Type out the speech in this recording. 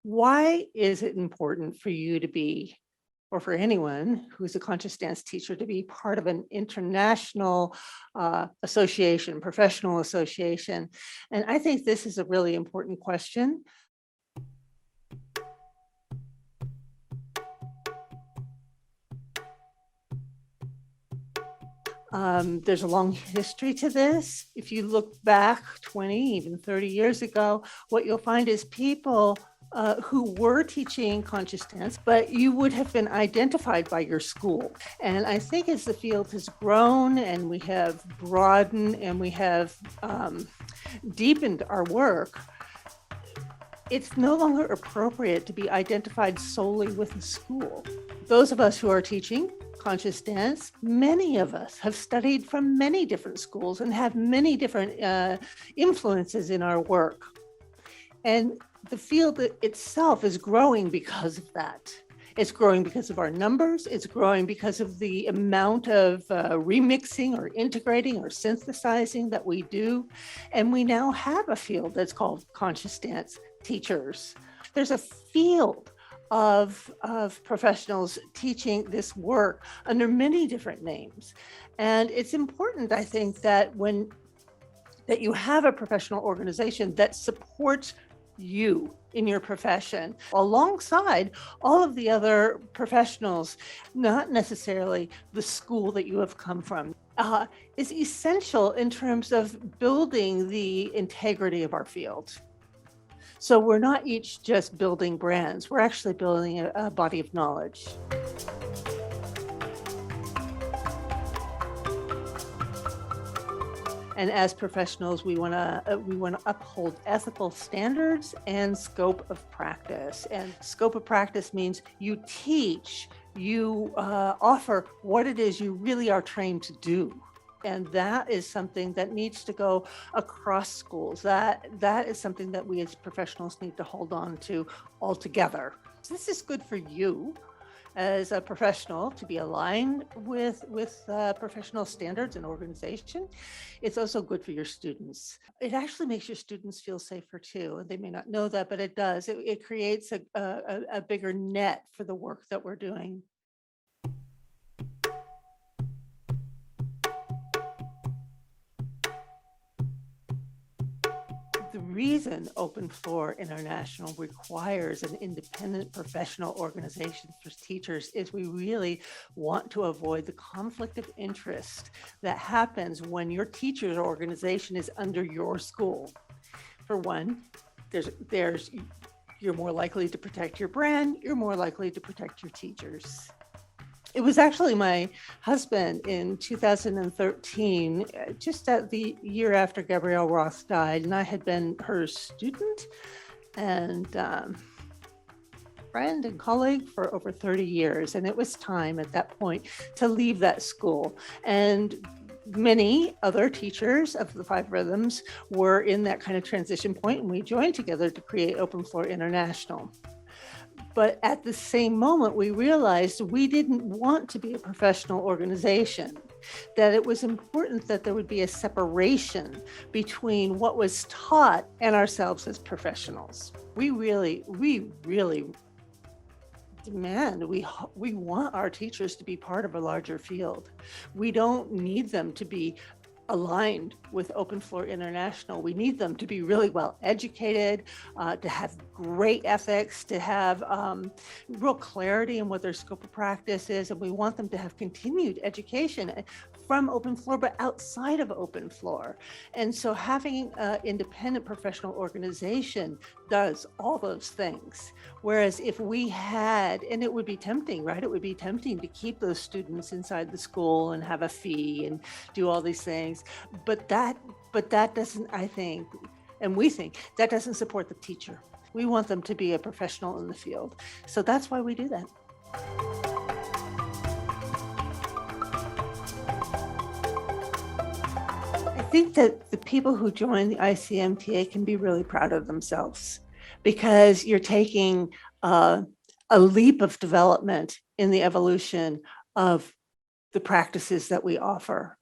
Why is it important for you to be, or for anyone who's a conscious dance teacher, to be part of an international association, professional association? And I think this is a really important question. There's a long history to this. If you look back 20, even 30 years ago, what you'll find is people who were teaching conscious dance, but you would have been identified by your school. And I think as the field has grown and we have broadened and we have deepened our work, it's no longer appropriate to be identified solely with a school. Those of us who are teaching conscious dance, many of us have studied from many different schools and have many different influences in our work. And the field itself is growing because of that. It's growing because of our numbers. It's growing because of the amount of remixing or integrating or synthesizing that we do. And we now have a field that's called conscious dance teachers. There's a field of professionals teaching this work under many different names. And it's important, I think, that that you have a professional organization that supports you in your profession alongside all of the other professionals, not necessarily the school that you have come from, is essential in terms of building the integrity of our field. So we're not each just building brands, we're actually building a body of knowledge. And as professionals, we want to uphold ethical standards and scope of practice. And scope of practice means you teach, you offer what it is you really are trained to do. And that is something that needs to go across schools. That is something that we as professionals need to hold on to altogether. So this is good for you as a professional to be aligned with professional standards and organization. It's also good for your students. It actually makes your students feel safer too. And they may not know that, but it does. It creates a bigger net for the work that we're doing. The reason Open Floor International requires an independent professional organization for teachers is we really want to avoid the conflict of interest that happens when your teacher's organization is under your school. For one, you're more likely to protect your brand, you're more likely to protect your teachers. It was actually my husband in 2013, just at the year after Gabrielle Roth died, and I had been her student and friend and colleague for over 30 years. And it was time at that point to leave that school. And many other teachers of the 5 Rhythms were in that kind of transition point, and we joined together to create Open Floor International. But at the same moment, we realized we didn't want to be a professional organization, that it was important that there would be a separation between what was taught and ourselves as professionals. We really demand, we want our teachers to be part of a larger field. We don't need them to be aligned with Open Floor International. We need them to be really well educated, to have great ethics, to have real clarity in what their scope of practice is. And we want them to have continued education from Open Floor, but outside of Open Floor. And so having an independent professional organization does all those things. Whereas if we had, and it would be tempting, right? It would be tempting to keep those students inside the school and have a fee and do all these things. But that doesn't, I think, and we think, that doesn't support the teacher. We want them to be a professional in the field. So that's why we do that. I think that the people who join the ICMTA can be really proud of themselves, because you're taking a leap of development in the evolution of the practices that we offer.